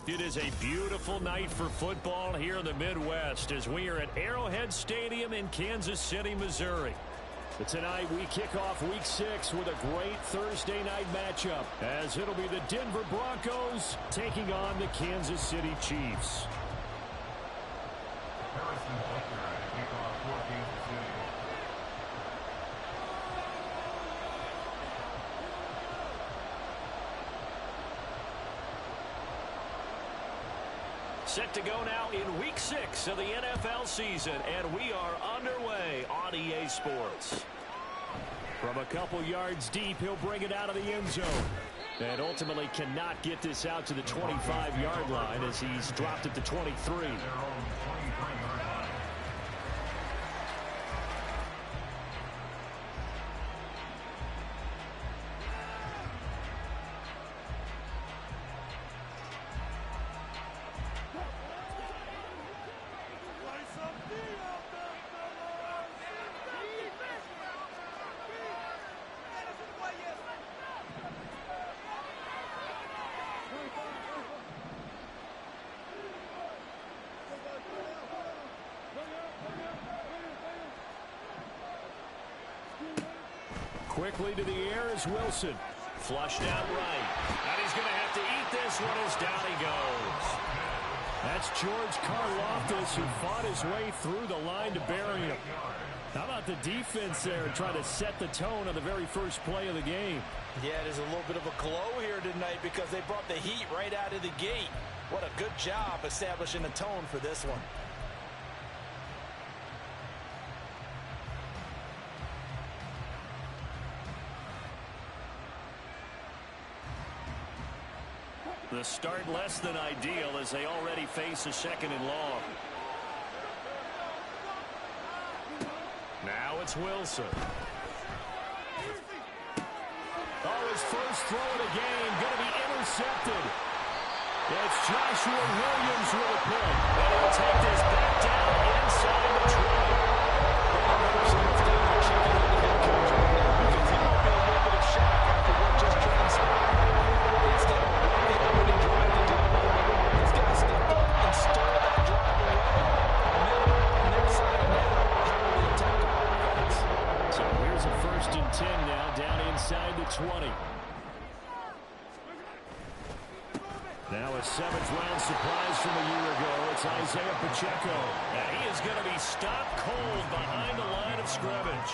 It is a beautiful night for football here in the Midwest as we are at Arrowhead Stadium in Kansas City, Missouri. But tonight we kick off Week 6 with a great Thursday night matchup as it'll be the Denver Broncos taking on the Kansas City Chiefs. Set to go now in Week 6 of the NFL season, and we are underway on EA Sports. From a couple yards deep, he'll bring it out of the end zone. And ultimately cannot get this out to the 25-yard line as he's dropped it to 23. Quickly to the air is Wilson. Flushed out right. And he's going to have to eat this one as down he goes. That's George Karlaftis who fought his way through the line to bury him. How about the defense there trying to set the tone on the very first play of the game? Yeah, there's a little bit of a glow here tonight because they brought the heat right out of the gate. What a good job establishing a tone for this one. The start less than ideal as they already face a second and long. Now it's Wilson. Oh, his first throw of the game going to be intercepted. It's Joshua Williams with a pick. And he'll take this back down inside the 20. First and 10 now, down inside the 20. Now a seventh-round surprise from a year ago. It's Isaiah Pacheco. And he is going to be stopped cold behind the line of scrimmage.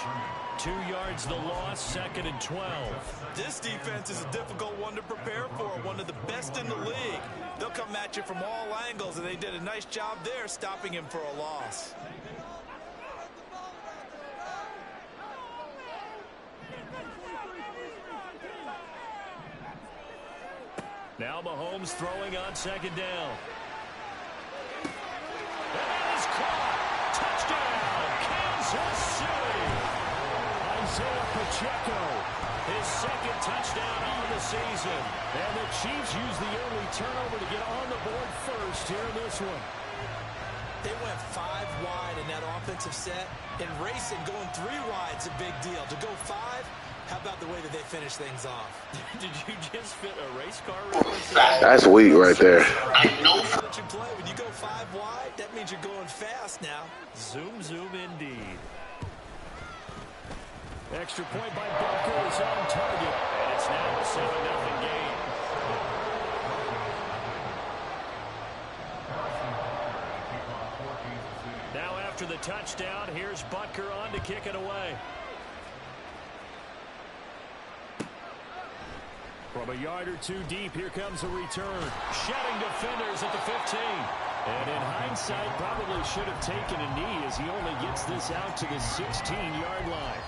2 yards the loss, second and 12. This defense is a difficult one to prepare for, one of the best in the league. They'll come at you from all angles, and they did a nice job there stopping him for a loss. Now Mahomes throwing on second down. And that is caught. Touchdown, Kansas City. Isaiah Pacheco, his second touchdown on the season. And the Chiefs use the early turnover to get on the board first here in this one. They went 5 wide in that offensive set. And racing, going 3 wide is a big deal. To go 5, how about the way that they finish things off? Did you just fit a race car reference? That's weak right there. That you play. When you go 5 wide, that means you're going fast now. Zoom, zoom indeed. Extra point by Broncos is on target. And it's now a 7-0 game. Now after the touchdown, here's Butker on to kick it away. From a yard or 2 deep, here comes a return. Shedding defenders at the 15. And in hindsight, probably should have taken a knee as he only gets this out to the 16-yard line.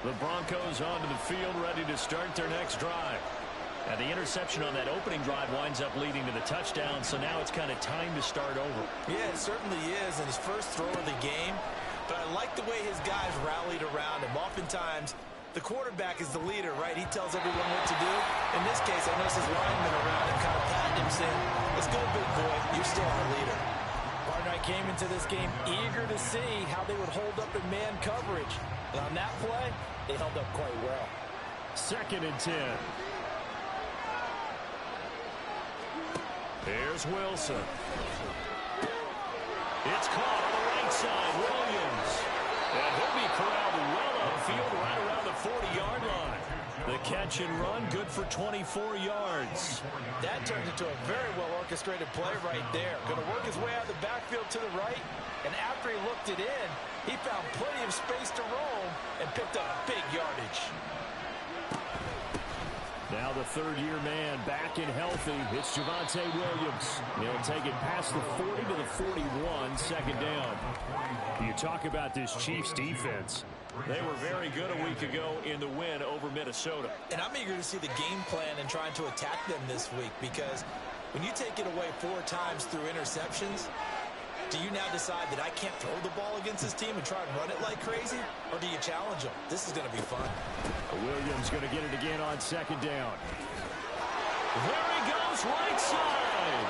The Broncos onto the field, ready to start their next drive. And the interception on that opening drive winds up leading to the touchdown, so now it's kind of time to start over. Yeah, it certainly is in his first throw of the game. But I like the way his guys rallied around him. Oftentimes, the quarterback is the leader, right? He tells everyone what to do. In this case, I noticed his linemen around him kind of patting him, saying, let's go, big boy. You're still our leader. Partner, I came into this game eager to see how they would hold up in man coverage. And on that play, they held up quite well. 2nd and 10. Here's Wilson. It's caught on the right side. Williams. And he'll be corralled well upfield right around the 40-yard line. The catch and run, good for 24 yards. That turned into a very well-orchestrated play right there. Going to work his way out of the backfield to the right. And after he looked it in, he found plenty of space to roam and picked up big yardage. Now the 3rd-year man back and healthy. It's Javonte Williams. He'll take it past the 40 to the 41, 2nd down. You talk about this Chiefs defense. They were very good a week ago in the win over Minnesota. And I'm eager to see the game plan and trying to attack them this week, because when you take it away 4 times through interceptions, do you now decide that I can't throw the ball against this team and try and run it like crazy? Or do you challenge them? This is going to be fun. Williams going to get it again on 2nd down. There he goes, right side.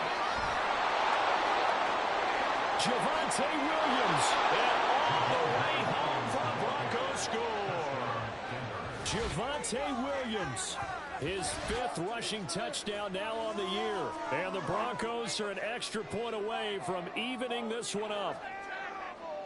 Javonte Williams. And all the way home for the Broncos score. Javonte Williams. His 5th rushing touchdown now on the year. And the Broncos are an extra point away from evening this one up.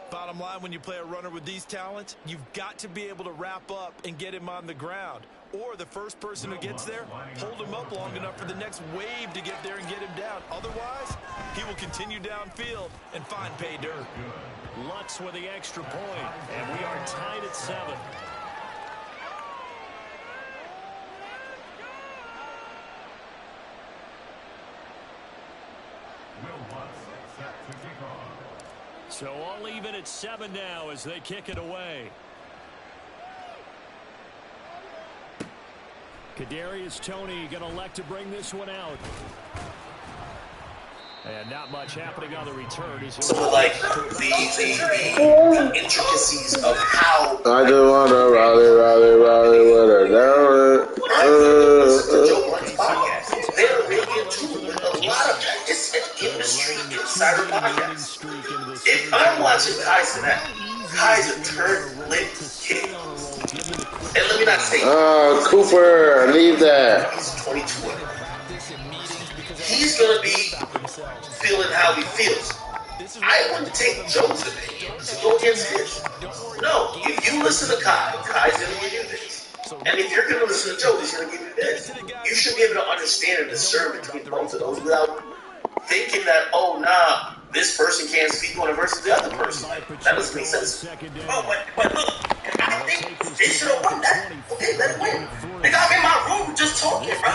Bottom line, when you play a runner with these talents, you've got to be able to wrap up and get him on the ground. Or the first person who gets there, hold him up long enough for the next wave to get there and get him down. Otherwise, he will continue downfield and find pay dirt. Lutz with the extra point, and we are tied at 7. So all even at 7 now as they kick it away. Kadarius Toney going to elect to bring this one out. And not much happening on the return. So like the intricacies of how I just want to rally with her down. The Joe Blunt's podcast. They're really into a lot of that. It's an industry insider podcast. If I'm watching Kaiser now, Kaiser turned lit kid. And let me not say Cooper, leave that. He's 22. He's going to be feeling how he feels. I wouldn't take Joe's opinion to go against his. No, if you listen to Kai, Kai's going to give you this. And if you're going to listen to Joe, he's going to give you this. You should be able to understand and discern between both of those without thinking that, oh, nah, this person can't speak on it versus the other person. That doesn't make sense. But look, I don't think they should have won that. Okay, let it win. They got me in my room just talking, bro.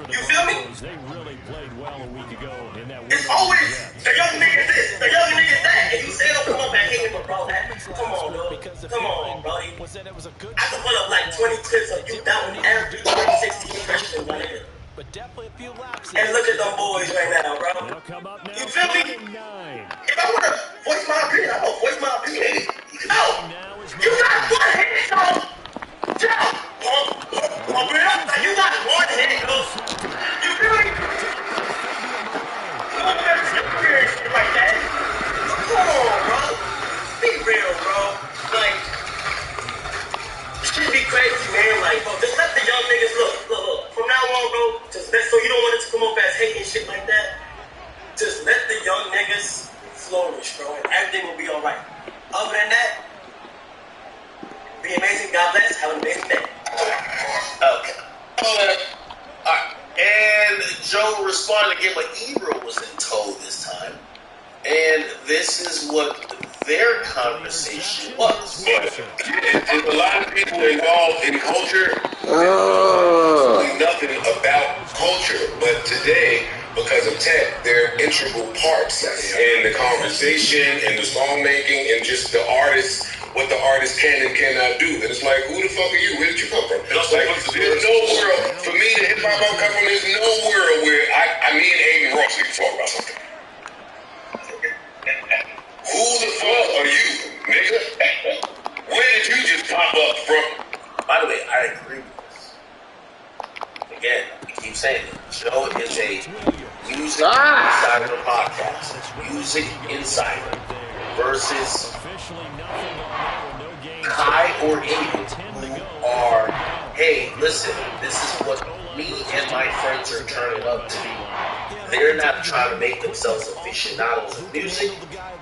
You feel me? They really played well a week ago in that. It's always the young nigga this, the young nigga that, and you say, "Oh, come on, man, hit him, bro." Come on, bro. Come on, bro. I can put up like 20 clips of you down every 2016 question, my nigga. But definitely a few laps. And look at them boys right now, bro. You feel me? If I want to voice my opinion, I'm gonna voice my opinion. No, you got one hit, though. Joe, you got one hit, though. You feel me? You don't have shit like that. Come on, bro. Be real, bro. Like, shit be crazy, man. Like, bro, just let the young niggas look. From now on, bro, just let, so you don't want it to come off as hating shit like that. Just let the young niggas flourish, bro, and everything will be all right. Other than that, be amazing. God bless. Have an amazing day. Okay. Alright. And Joe responded again, but Ebro wasn't told this time. And this is what their conversation was. There's a lot of people involved in culture. Nothing about culture, but today, because of tech, they're integral parts in the conversation, in the song making, and just the artists, what the artist can and cannot do. And it's like, who the fuck are you? Where did you come from? It's like, there's no world, for me, the hip hop I'm coming from, there's no world where me and Aiden Ross need to talk about something. Who the fuck are you, nigga? Where did you just pop up from? By the way, I agree with this. Again, we keep keep saying it. Joe is a music insider podcast. Music insider versus Kai or Aiden, who are, hey, listen, this is what me and my friends are turning up to. They're not trying to make themselves aficionados of music.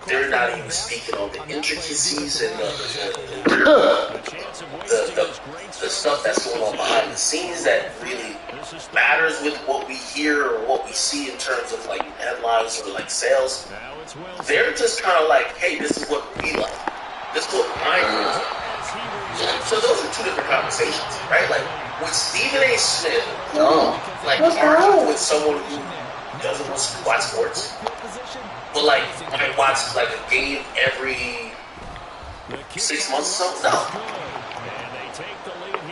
They're not even speaking on the intricacies and the stuff that's going on behind the scenes that really matters with what we hear or what we see in terms of like headlines or like sales. They're just kind of like, hey, this is what we like. This is what mine is. So those are two different conversations, right? Like with Stephen A. Smith, like arguing with someone who doesn't watch sports, but like might watch like a game every 6 months or something. No.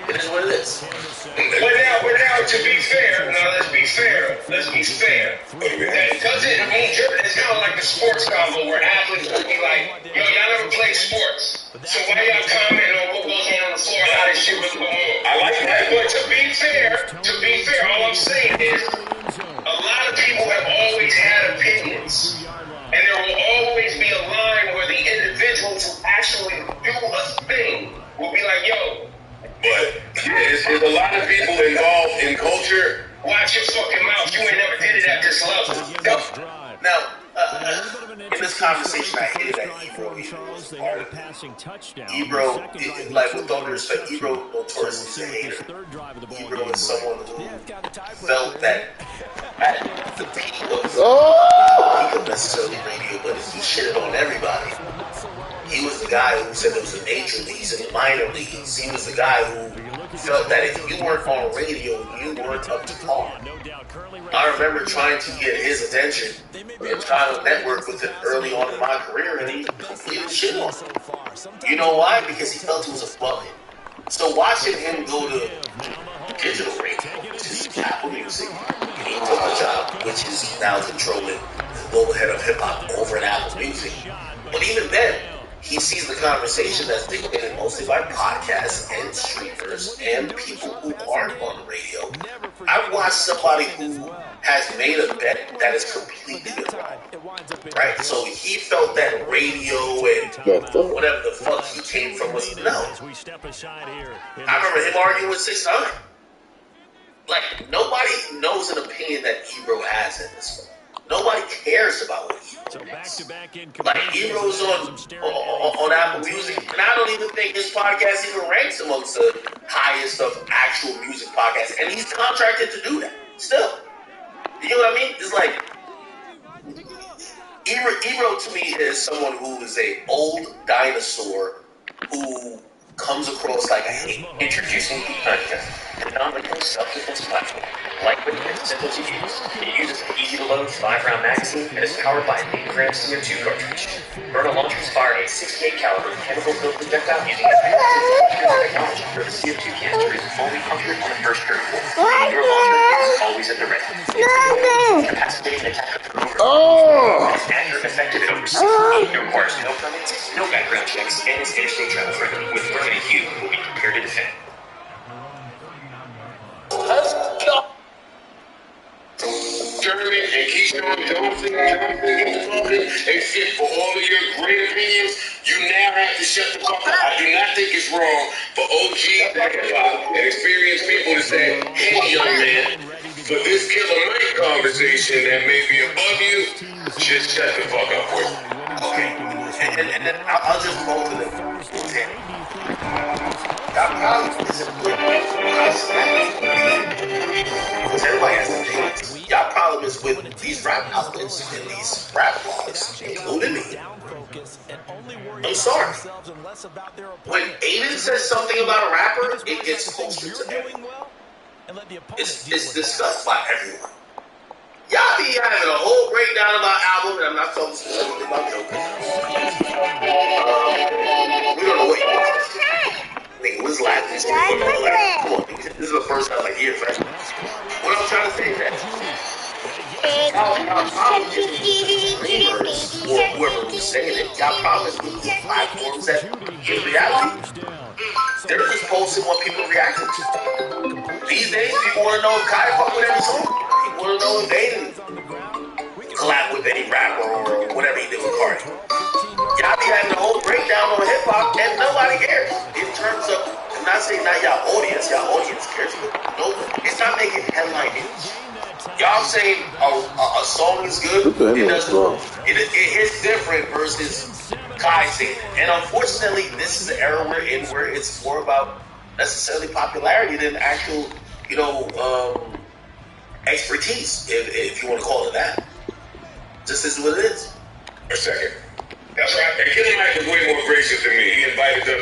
It is what it is. But now, to be fair, let's be fair. It doesn't mean it's kind of like the sports combo where athletes will be like, yo, y'all never play sports, so why y'all commenting on what goes on the floor, how this shit was going on? I like that. But to be fair, all I'm saying is, a lot of people have always had opinions, and there will always be a line where the individuals who actually do a thing will be like, yo. But there's a lot of people involved in culture. Watch your fucking mouth. You ain't never did it at this level. Now, in this conversation, I hated that Ebro was part of it. Ebro, like with all due respect, Ebro notoriously is a hater. Ebro is someone who felt that at the peak of necessarily radio, but he shitted on everybody. He was the guy who said there was a major leagues and the minor leagues. He was the guy who felt that if you weren't on radio, you weren't up to par. I remember trying to get his attention and trying to network with him early on in my career, and he completely shit on me. You know why? Because he felt he was a fuck. So watching him go to digital radio, which is Apple Music, and he took a job, which is now controlling the global head of hip-hop over at Apple Music. But even then, he sees the conversation that's dictated mostly by podcasts and streamers and people who aren't on the radio. I've watched somebody who has made a bet that is completely wrong. Right? So he felt that radio and whatever the fuck he came from was no. I remember him arguing with 6'9". Like, nobody knows an opinion that Ebro has at this point. Nobody cares about what Ebro is. Like, Ebro's on Apple Music, and I don't even think his podcast even ranks amongst the highest of actual music podcasts, and he's contracted to do that still. You know what I mean? It's like, Ebro to me is someone who is a old dinosaur who comes across like a hate. Introducing the podcast, a non-liquid self-defense platform. Lightweight and simple to use. It uses an easy-to-load 5-round magazine and is powered by an 8-gram CO2 cartridge. Burner launchers fire a 68 caliber chemical-filled projectile using advanced technology where the CO2 canister is only punctured on the first turn. Your launcher is always at the ready. Capacitating attack of it's accurate, effective, and overseas. It requires no permits, no background checks, and is interstate travel friendly, with more than a few who will be prepared to defend. Let's go. Sherman and Keyshawn Johnson and shit for all of your great opinions. You now have to shut the fuck up. I do not think it's wrong for OGs and experienced people to say, hey, young man, for this Killer Mike conversation that may be above you, just shut the fuck up with it. Okay. And then I'll just roll with it. That problem is everybody has opinions. Y'all problem is with these rap outlets and these rap blogs, including me. I'm sorry. When Aiden says something about a rapper, it gets posted to everyone. It's discussed by everyone. Y'all be having a whole breakdown about album, and I'm not talking specifically about Joker. We don't know what you want. Nigga was laughing. Come on, nigga. This is the first time I hear it. What I'm trying to say is that or whoever was saying it, y'all promised me these platforms that in reality They're just posting what people reacting to. These days, people want to know if Kai fuck with any song. People want to know if Aiden collab with any rapper or whatever he did with Cardi. Y'all be having a whole breakdown on hip hop and nobody cares. In terms of, I'm not saying not y'all audience cares, but no, it's not making headline news. Y'all saying a song is good, it doesn't. It's different versus Kai saying. And unfortunately, this is the era we're in where it's more about necessarily popularity than actual, expertise, if you want to call it that. This is what it is. A second. That's right. And Killer Mike was way more gracious than me. He invited those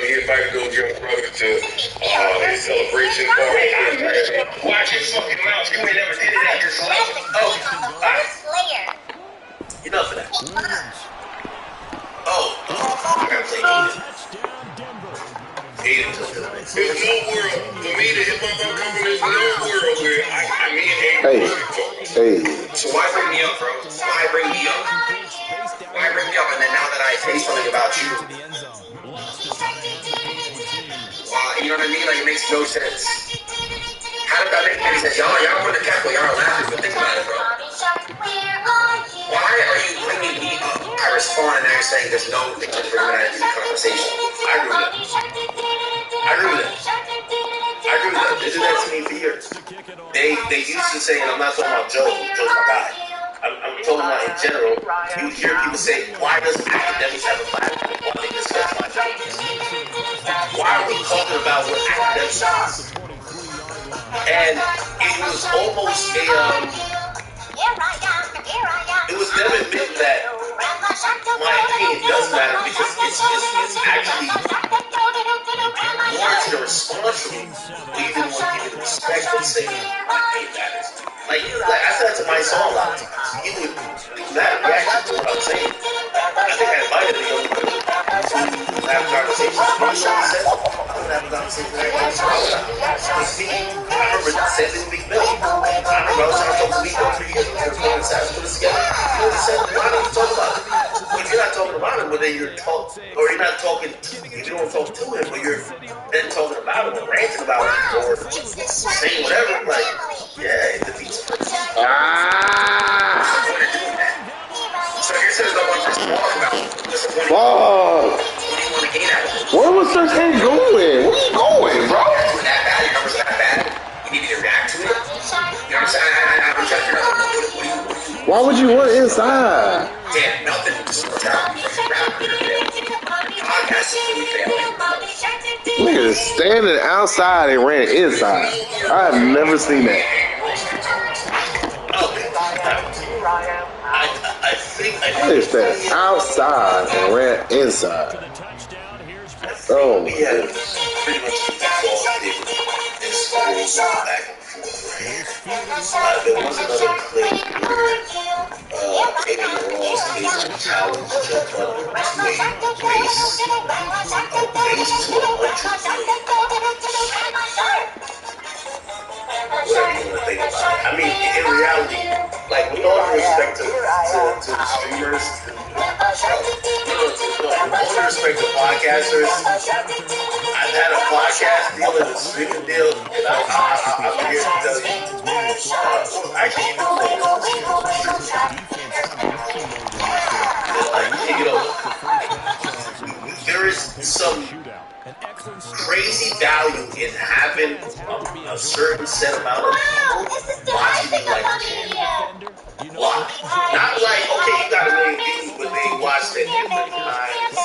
young brothers to his celebration party. Watch his fucking mouth. You ain't never did it at yourself. Oh, all right. Enough of that. Oh, I gotta play Aiden. There's no world for me to hip hop company. There's no world where I mean, Hey. So why bring me up, bro? Why bring me up? Why bring me up? And then now that I say something about you, you know what I mean? Like, it makes no sense. How did that make any sense? Y'all put the cap, y'all are laughing, but think about it, bro. Why are you bringing me up? I respond and now you're saying there's no thing to bring that into the conversation. I agree with that. They did that to me for years. They used to say, and I'm not talking about Joe. Joe's my guy. I'm talking about in general. You hear people say, why doesn't academics have a platform? Why they discuss my topics? Why are we talking about what academics is? And it was almost it was never admitted that my opinion does matter because it's actually warranted a response from you. We didn't want to give it respect and say my opinion matters. Like I said that to my song a lot of times. He would not react to what I'm saying. I think I invited the young women to have conversations. My son said, I don't have a conversation with everybody. I remember saying this Big Bill. I remember I was trying to talk to Big Bill 3 years ago. They were going to put us together. You know what he said? Why don't you talk about it? If you're not talking about him, but then you're talking, or you're not talking, if you don't talk to him, but you're then talking about him or ranting about him or saying whatever, like, yeah, it defeats him. So you're saying no one just talk about disappointing. Fuck. What do you want to gain out of it? Where was this head going? Where you going, bro? It's that bad. Your numbers that bad. You need me to react to it. You know what I'm saying? I'm trying to figure out what do you Why would you want inside? damn, nothing. Just podcast is really failing. Nigga is standing outside and ran inside. I have never seen that. Nigga standing outside and ran inside. Oh my goodness. Pretty much in schools back and forth. There was another clip where Eddie Ross is a challenge to a base to whatever you want to think about it. I mean, in reality, like, with all due respect to the streamers, with all due respect to podcasters, I've had a podcast deal and a streaming deal, and I'm here to tell you, actually, there is some crazy value in having a certain set amount of people watching you like not like, okay, you got a million views, but they watched it different times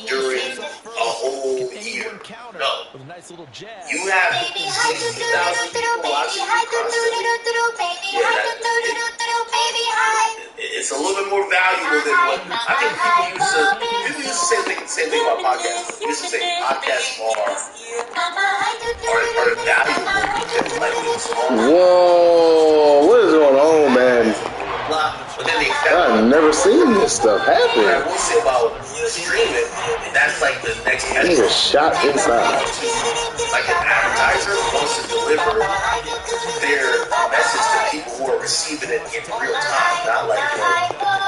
during a whole year. No. You have 60,000 people watching you constantly. It's a little bit more valuable than what I think people used to say the same thing about podcasts. They used to say podcasts are valuable because like Whoa, what is going on, man? but then I've never seen this stuff what I happen. will say about streaming, that's like the next Nigga shot inside. like an advertiser wants to deliver their message to people who are receiving it in real time, not like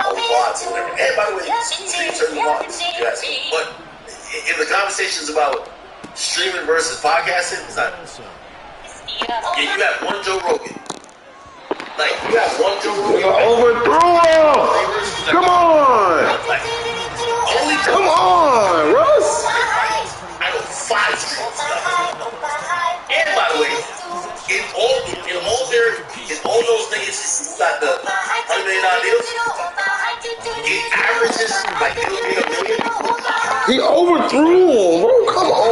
on bots or whatever. And by the way, streams are bots, yes. But in the conversations about streaming versus podcasting, it's not. Yeah, you have one Joe Rogan. Like, you have one Joe Rogan. Overthrew him! Come on! Like, only Come on, Russ! I know 5 streams. And by the way, in all those niggas who got the $100 million deals, it averages like it'll be $1 million. He overthrew him, bro. Come on.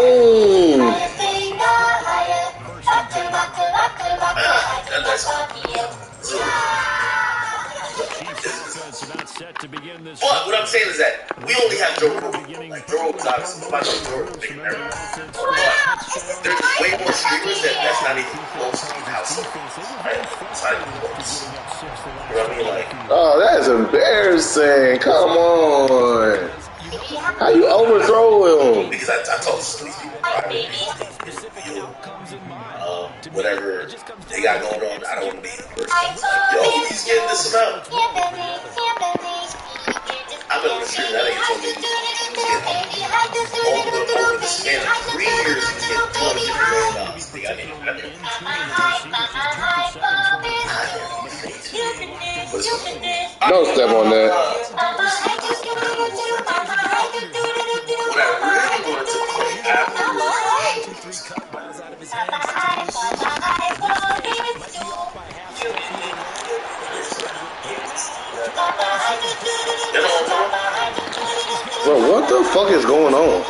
But what I'm saying is that we only have Joe Rogan. Like, Joe Rogan's obviously nobody knows Joe Rogan bigger than everyone. But there's way more streamers that's not even close to his house. Right? It's not even close. You know what I mean? Like, Oh, that's embarrassing. Come on. How you overthrow him? because I talk to some of these people privately. Whatever they got going on, I don't want to be the person. Yo, he's getting this amount. I've been on the street, that nigga told me he was getting over the span of 3 years, he was getting $250 million. Don't step on that. What I really wanted to play afterwards. Bro, what the fuck is going on?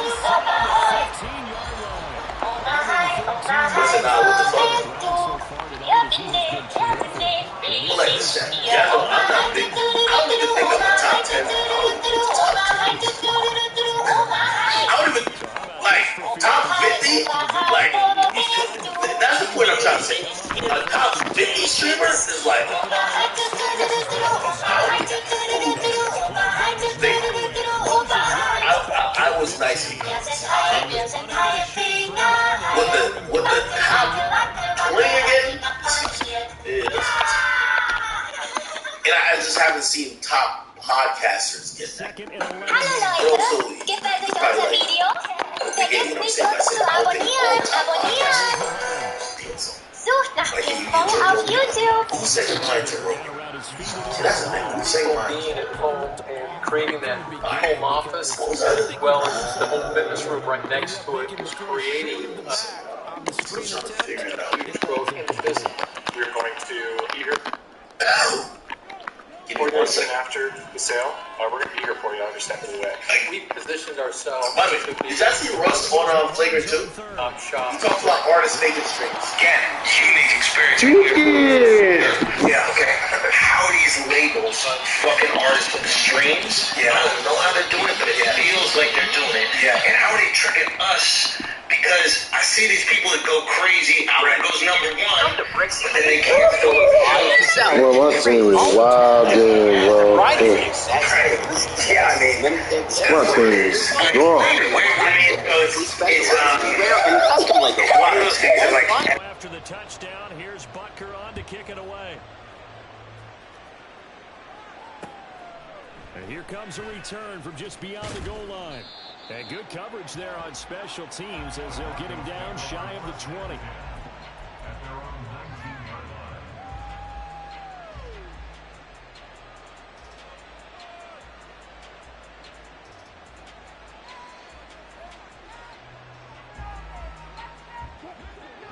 Listen, now, what the fuck? Like this, yeah, I'm not big. I don't even think I'm the top 10. I don't even, like, top 50? Like, that's the point I'm trying to say. A top 50 streamer is like, I was nice because what the top 20 again? And I just haven't seen top podcasters get that. And also, it's probably like, again, you know what I'm saying? I said, I don't think all top podcasters. Like, you YouTube. Who's second line to Rogan? That's the thing. Who's second line? Being at home and creating that home office, as well as the home fitness room right next to it, was creating growth in the business. We're going to eat her. Give me 1 second. After the sale, we're going to be here for you, I understand the way. We positioned ourselves. By the way, did y'all see Russ on Flagrant 2? He talks about artists making streams. Again, unique experience. Yeah, okay. How these labels fucking artists with the streams, I don't know how they're doing it, but it feels like they're doing it. Yeah. And how are they tricking us? Because I see these people that go crazy, album goes #1, but then they can't fill it. Well, my team is wild, good, bro. Yeah, I mean, My team is strong. I mean, it's one of those things that, like, After the touchdown, here's Butker on to kick it away. And here comes a return from just beyond the goal line. And good coverage there on special teams as they'll get him down shy of the 20.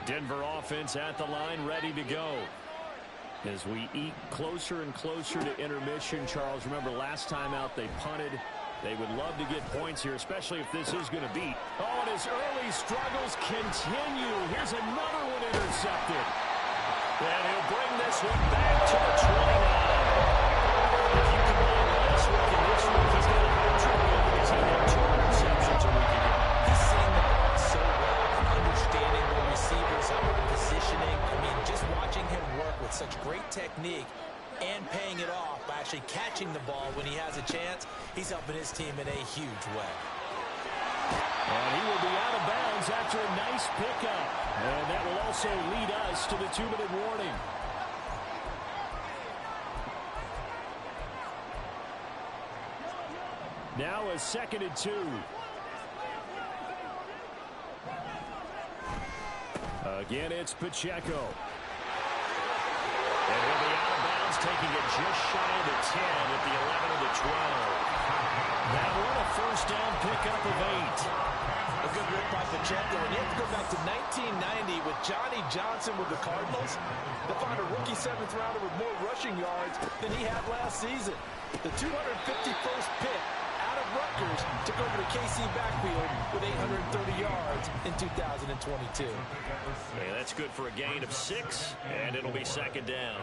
Denver offense at the line, ready to go. As we eat closer and closer to intermission, Charles, remember last time out they punted. They would love to get points here, especially if this is going to beat. Oh, and his early struggles continue. Here's another one intercepted. And he'll bring this one back to the 29. If you combine last week and this week, he's got a hat-trick because he had 2 interceptions a week ago. He's seeing the ball so well and understanding where receivers are, positioning. I mean, just watching him work with such great technique and paying it off by actually catching the ball when he has a chance, he's helping his team in a huge way. And he will be out of bounds after a nice pickup. And that will also lead us to the 2-minute warning. Now a 2nd and 2. Again, it's Pacheco. And he'll be out of bounds, taking it just shy of the 10 at the 11 of the 12. Now what a first down pickup of 8. A good rip by Pacheco. And you have to go back to 1990 with Johnny Johnson with the Cardinals. They found a rookie 7th rounder with more rushing yards than he had last season. The 251st pick out of Rutgers took over the KC backfield with 830 yards in 2022. Hey, that's good for a gain of 6, and it'll be second down.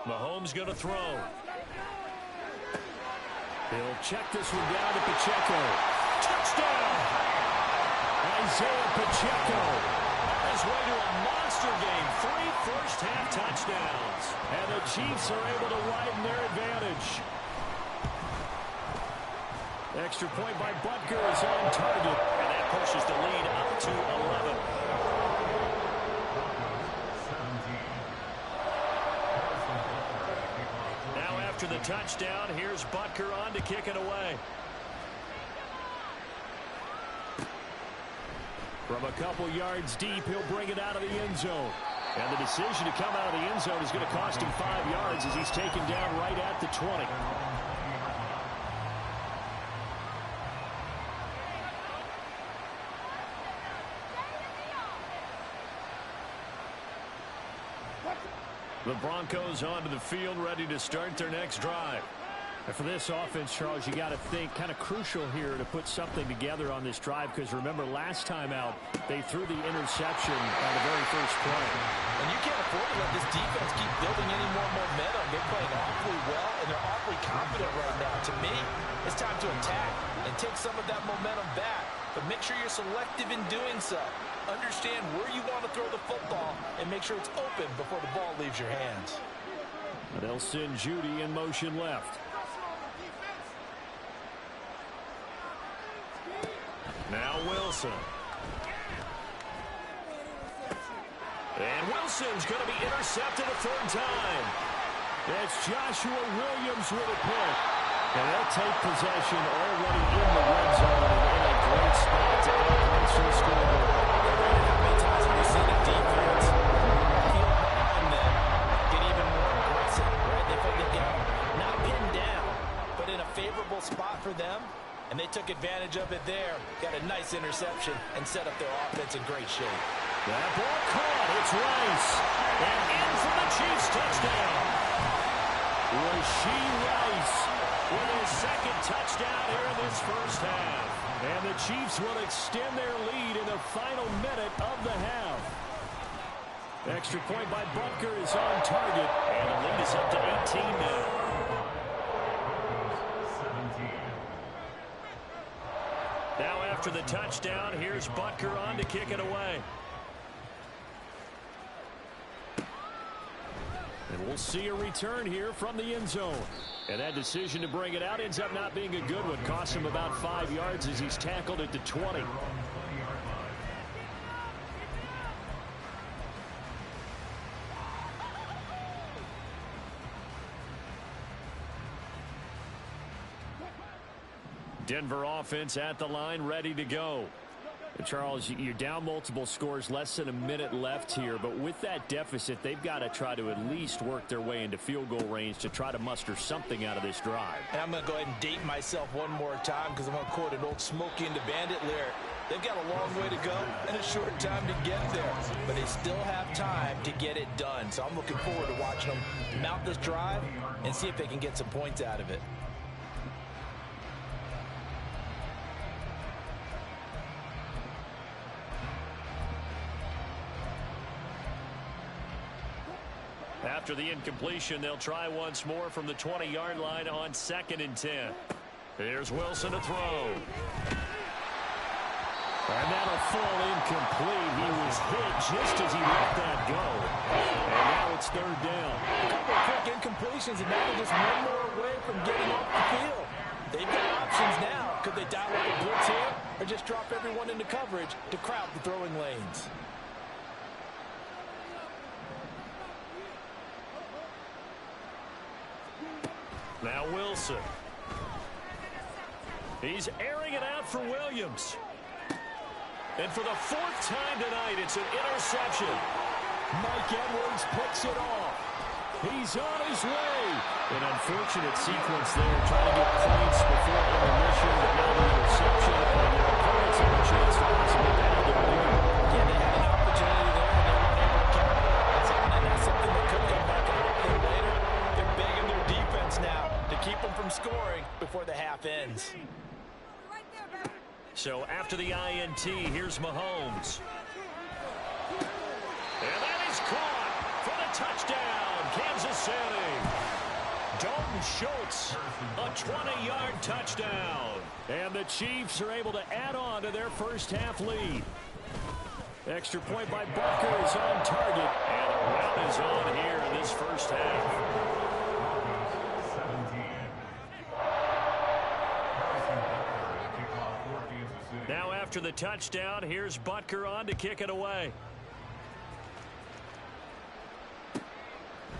Mahomes going to throw. He'll check this one down to Pacheco. Touchdown! Isaiah Pacheco on his way to a monster game. 3 first-half touchdowns. And the Chiefs are able to widen their advantage. Extra point by Butker is on target. And that pushes the lead up to 11. After the touchdown, here's Butker on to kick it away. From a couple yards deep, he'll bring it out of the end zone. And the decision to come out of the end zone is going to cost him 5 yards as he's taken down right at the 20. The Broncos onto the field, ready to start their next drive. And for this offense, Charles, you got to think kind of crucial here to put something together on this drive, because remember last time out they threw the interception on the very first play. And you can't afford to let this defense keep building any more momentum. They're playing awfully well, and they're awfully confident right now. To me, it's time to attack and take some of that momentum back. But make sure you're selective in doing so. Understand where you want to throw the football and make sure it's open before the ball leaves your hands. They'll send Judy in motion left. Now Wilson. And Wilson's going to be intercepted a 3rd time. It's Joshua Williams with a pick. And they'll take possession already in the red zone and in a great spot to add points to the scoreboard. How many times have we seen a defense peel behind them, get even more aggressive, right? They feel they get not pinned down, but in a favorable spot for them, and they took advantage of it there. Got a nice interception and set up their offense in great shape. That ball caught. It's Rice. And in for the Chiefs touchdown. Rasheed Rice with his 2nd touchdown here in this first half. And the Chiefs will extend their lead in the final minute of the half. Extra point by Butker is on target. And the lead is up to 18 now. Now after the touchdown, here's Butker on to kick it away. And we'll see a return here from the end zone. And that decision to bring it out ends up not being a good one. Costs him about 5 yards as he's tackled at the 20. Denver offense at the line, ready to go. Charles, you're down multiple scores, less than a minute left here, but with that deficit, they've got to try to at least work their way into field goal range to try to muster something out of this drive. And I'm going to go ahead and date myself one more time because I'm going to quote an old Smokey and the Bandit lyric. They've got a long way to go and a short time to get there, but they still have time to get it done. So I'm looking forward to watching them mount this drive and see if they can get some points out of it. After the incompletion, they'll try once more from the 20-yard line on 2nd and 10. Here's Wilson to throw. And that'll fall incomplete. He was hit just as he let that go. And now it's 3rd down. A couple of quick incompletions, and now they're just one more away from getting off the field. They've got options now. Could they dial up a blitz here or just drop everyone into coverage to crowd the throwing lanes? Now Wilson. He's airing it out for Williams. And for the fourth time tonight, it's an interception. Mike Edwards picks it off. He's on his way. An unfortunate sequence there, trying to get points before intermission, but now the interception, and their opponents have a chance to possibly pound their lead. Yeah, they had an opportunity there, and they weren't able to capitalize on it. And that's something that could come back and hurt them later. They're begging their defense now to keep them from scoring before the half ends. So after the INT, here's Mahomes. And that is caught for the touchdown, Kansas City. Dalton Schultz, a 20-yard touchdown. And the Chiefs are able to add on to their first half lead. Extra point by Butker is on target. And a run is on here in this first half. Now after the touchdown, here's Butker on to kick it away.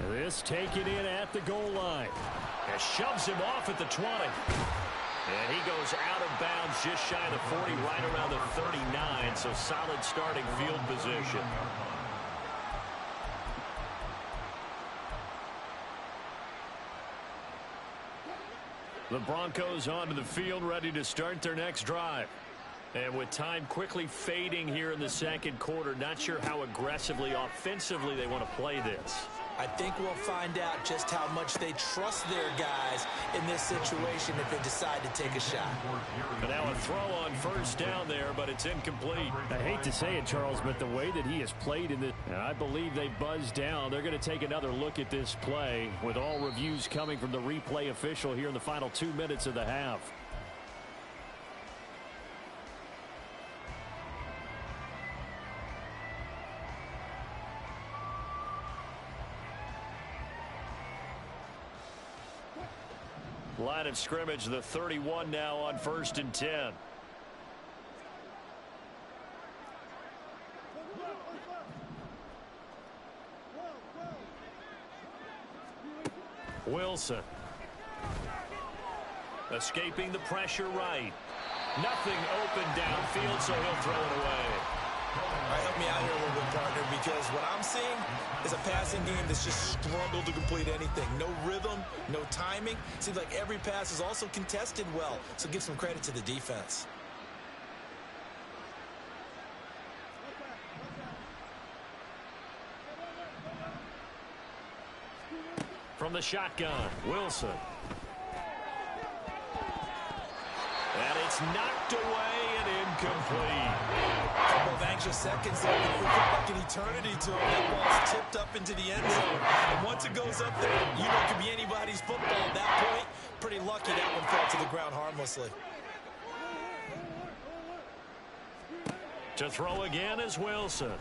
This taken in at the goal line. And shoves him off at the 20. And he goes out of bounds just shy of the 40, right around the 39. So solid starting field position. The Broncos onto the field, ready to start their next drive. And with time quickly fading here in the second quarter, not sure how aggressively, offensively they want to play this. I think we'll find out just how much they trust their guys in this situation if they decide to take a shot. But now a throw on first down there, but it's incomplete. I hate to say it, Charles, but the way that he has played in this, I believe they buzzed down. They're going to take another look at this play with all reviews coming from the replay official here in the final 2 minutes of the half. Line of scrimmage, the 31 now on 1st and 10. Wilson. Escaping the pressure right. Nothing open downfield, so he'll throw it away. All right, help me out here a little bit, partner, because what I'm seeing is a passing game that's just struggled to complete anything. No rhythm, no timing. Seems like every pass is also contested well, so give some credit to the defense. From the shotgun, Wilson. And it's knocked away and incomplete. A couple of anxious seconds there. It felt like an eternity to him. That ball's tipped up into the end zone. And once it goes up there, you know it could be anybody's football at that point. Pretty lucky that one fell to the ground harmlessly. To throw again is Wilson.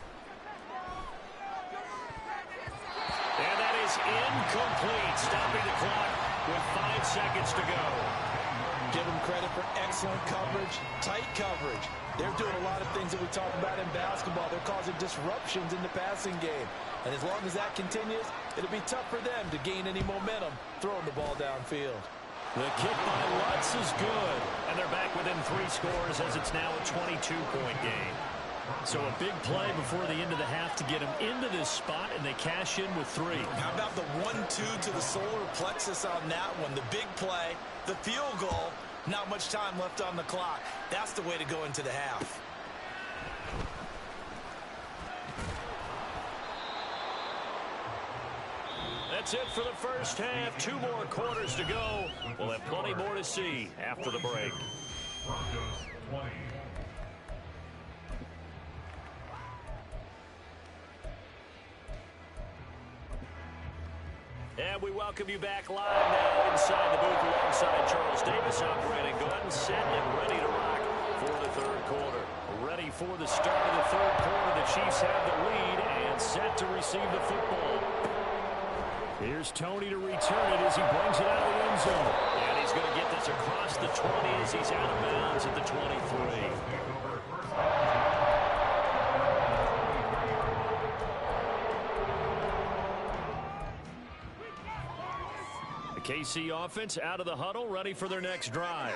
And that is incomplete. Stopping the clock with 5 seconds to go. Give them credit for excellent coverage, tight coverage. They're doing a lot of things that we talk about in basketball. They're causing disruptions in the passing game. And as long as that continues, it'll be tough for them to gain any momentum throwing the ball downfield. The kick by Lutz is good. And they're back within 3 scores as it's now a 22-point game. So a big play before the end of the half to get them into this spot, and they cash in with 3. How about the 1-2 to the solar plexus on that one? The big play, the field goal, not much time left on the clock. That's the way to go into the half. That's it for the first half. 2 more quarters to go. We'll have plenty more to see after the break. Broncos 20. And we welcome you back live now inside the booth alongside Charles Davis, operating gun, set and ready to rock for the third quarter. Ready for the start of the third quarter. The Chiefs have the lead and set to receive the football. Here's Tony to return it as he brings it out of the end zone. And he's going to get this across the 20 as he's out of bounds at the 23. KC offense out of the huddle, ready for their next drive.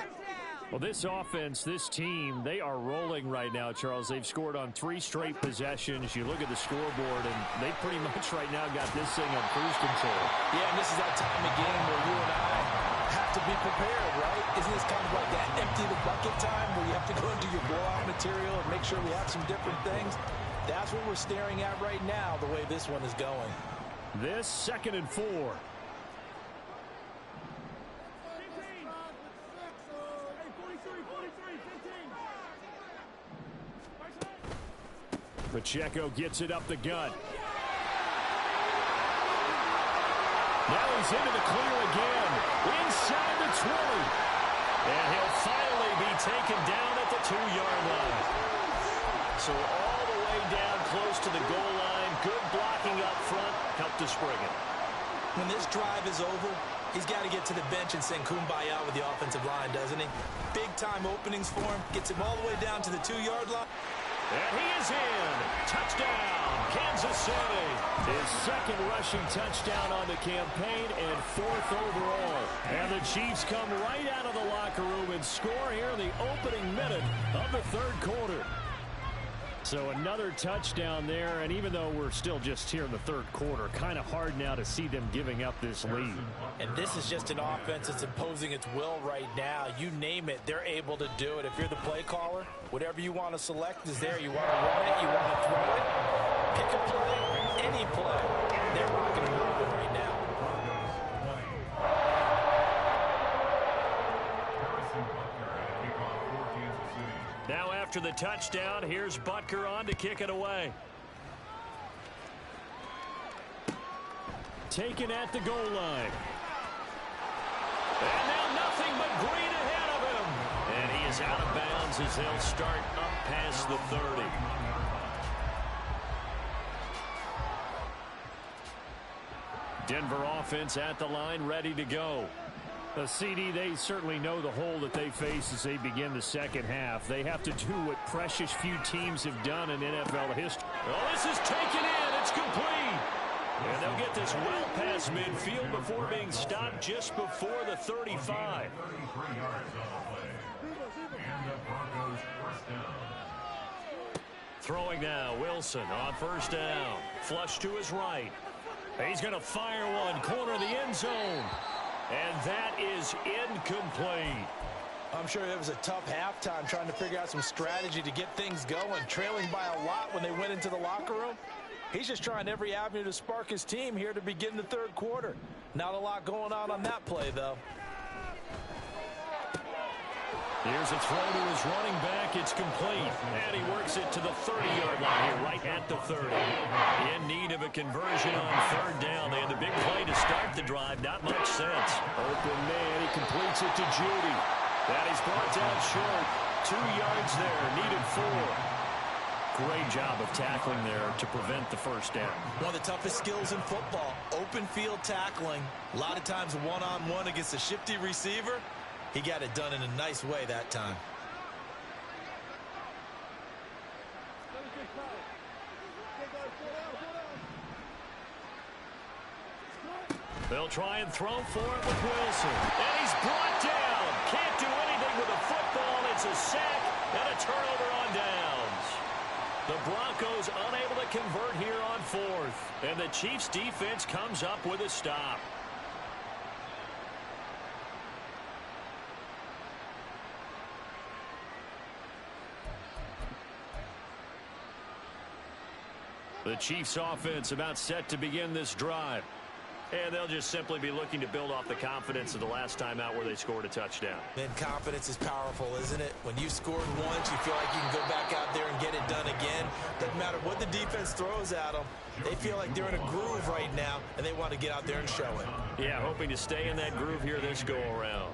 Well, this offense, this team, they are rolling right now, Charles. They've scored on 3 straight possessions. You look at the scoreboard, and they pretty much right now got this thing on cruise control. Yeah, and this is that time of game where you and I have to be prepared, right? Isn't this kind of like that empty the bucket time where you have to go into your blowout material and make sure we have some different things? That's what we're staring at right now, the way this one is going. This 2nd and 4. Pacheco gets it up the gut. Now he's into the clear again. Inside the 20. And he'll finally be taken down at the 2-yard line. So all the way down close to the goal line. Good blocking up front. Helped to spring it. When this drive is over, he's got to get to the bench and sing kumbaya with the offensive line, doesn't he? Big-time openings for him. Gets him all the way down to the 2-yard line. And he is in. Touchdown, Kansas City. His 2nd rushing touchdown on the campaign and 4th overall. And the Chiefs come right out of the locker room and score here in the opening minute of the 3rd quarter. So another touchdown there, and even though we're still just here in the 3rd quarter, kind of hard now to see them giving up this lead. And this is just an offense that's imposing its will right now. You name it, they're able to do it. If you're the play caller, whatever you want to select is there. You want to run it, you want to throw it, pick a play, any play. They're rocking and rolling right now. Now after the touchdown, here's Butker on to kick it away. Taken at the goal line. And now nothing but green ahead of him. And he is out of bounds as they'll start up past the 30. Denver offense at the line, ready to go. The CD, they certainly know the hole that they face as they begin the 2nd half. They have to do what precious few teams have done in NFL history. Oh, this is taken in. It's complete. And they'll get this well past midfield before being stopped just before the 35. Throwing now, Wilson on 1st down. Flush to his right. He's going to fire one, corner of the end zone. And that is incomplete. I'm sure it was a tough halftime trying to figure out some strategy to get things going. Trailing by a lot when they went into the locker room. He's just trying every avenue to spark his team here to begin the 3rd quarter. Not a lot going on that play, though. Here's a throw to his running back. It's complete. And he works it to the 30-yard line here, right at the 30. In need of a conversion on 3rd down. They had the big play to start the drive. Not much sense. Open man. He completes it to Judy. That is brought down short. 2 yards there. Needed 4. Great job of tackling there to prevent the 1st down. One of the toughest skills in football. Open field tackling. A lot of times one-on-one against a shifty receiver. He got it done in a nice way that time. They'll try and throw for it with Wilson. And he's brought down. Can't do anything with the football. It's a sack and a turnover on downs. The Broncos unable to convert here on 4th. And the Chiefs defense comes up with a stop. The Chiefs offense about set to begin this drive. And they'll just simply be looking to build off the confidence of the last time out where they scored a touchdown. And confidence is powerful, isn't it? When you scored once, you feel like you can go back out there and get it done again. Doesn't matter what the defense throws at them. They feel like they're in a groove right now, and they want to get out there and show it. Yeah, hoping to stay in that groove here this go-around.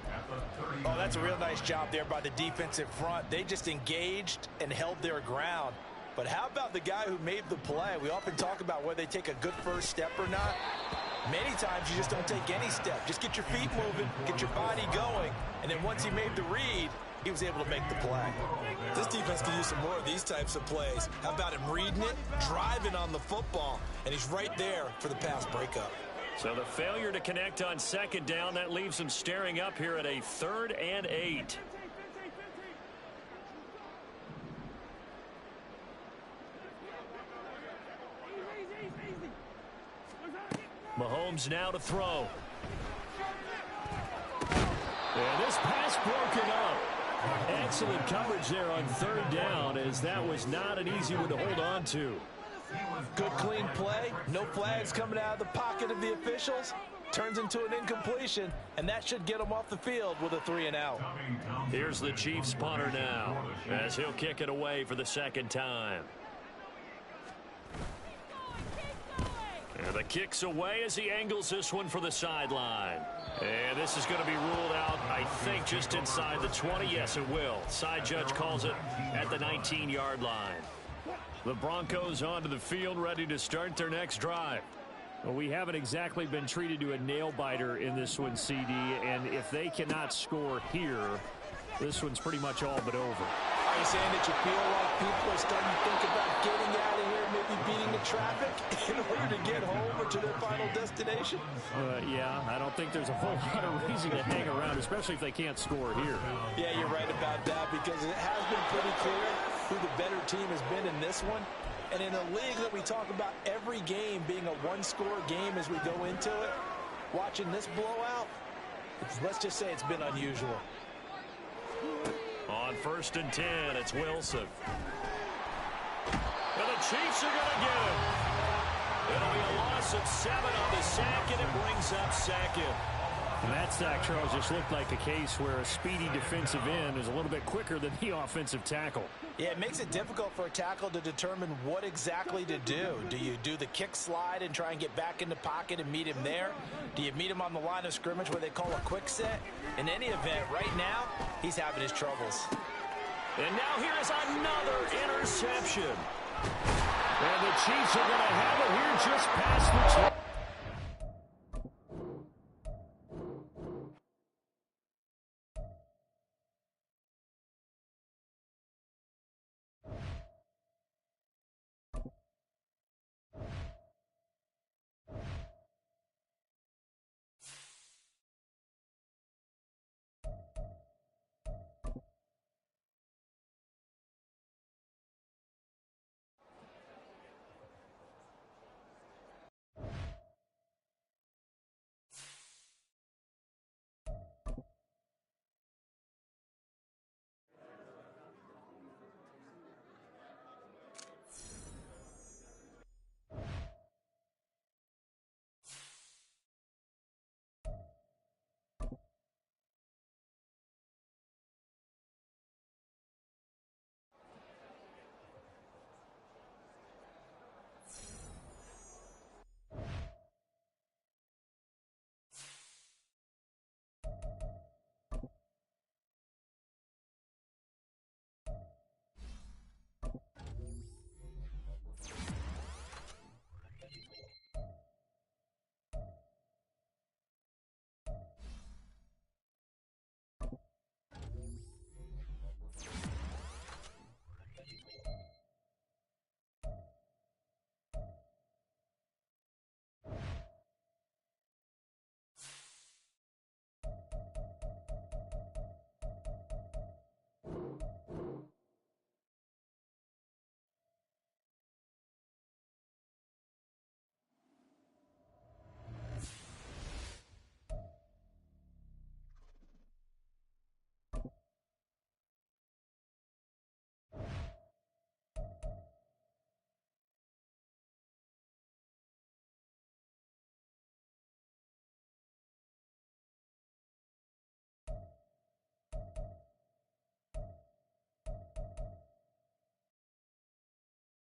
Oh, that's a real nice job there by the defensive front. They just engaged and held their ground. But how about the guy who made the play? We often talk about whether they take a good first step or not. Many times you just don't take any step. Just get your feet moving, get your body going, and then once he made the read, he was able to make the play. This defense can use some more of these types of plays. How about him reading it, driving on the football, and he's right there for the pass breakup. So the failure to connect on second down, that leaves them staring up here at a 3rd and 8. Mahomes now to throw. And this pass broken up. Excellent coverage there on 3rd down, as that was not an easy one to hold on to. Good clean play. No flags coming out of the pocket of the officials. Turns into an incompletion, and that should get him off the field with a 3-and-out. Here's the Chiefs punter now, as he'll kick it away for the 2nd time. And the kick's away as he angles this one for the sideline. And this is going to be ruled out, I think, just inside the 20. Yes, it will. Side judge calls it at the 19-yard line. The Broncos onto the field, ready to start their next drive. Well, we haven't exactly been treated to a nail-biter in this one, CD, and if they cannot score here, this one's pretty much all but over. Are you saying that you feel like people are starting to think about getting out of here, maybe beating the traffic in order to get home or to their final destination? Yeah, I don't think there's a whole lot of reason to hang around, especially if they can't score here. Yeah, you're right about that, because it has been pretty clear who the better team has been in this one. And in a league that we talk about every game being a one-score game as we go into it, watching this blowout, let's just say it's been unusual. On 1st and 10, it's Wilson. And the Chiefs are going to get him. It'll be a loss of 7 on the sack, and it brings up 2nd. And that sack, Charles, just looked like a case where a speedy defensive end is a little bit quicker than the offensive tackle. Yeah, it makes it difficult for a tackle to determine what exactly to do. Do you do the kick slide and try and get back in the pocket and meet him there? Do you meet him on the line of scrimmage where they call a quick set? In any event, right now, he's having his troubles. And now here is another interception. And the Chiefs are going to have it here just past the 20.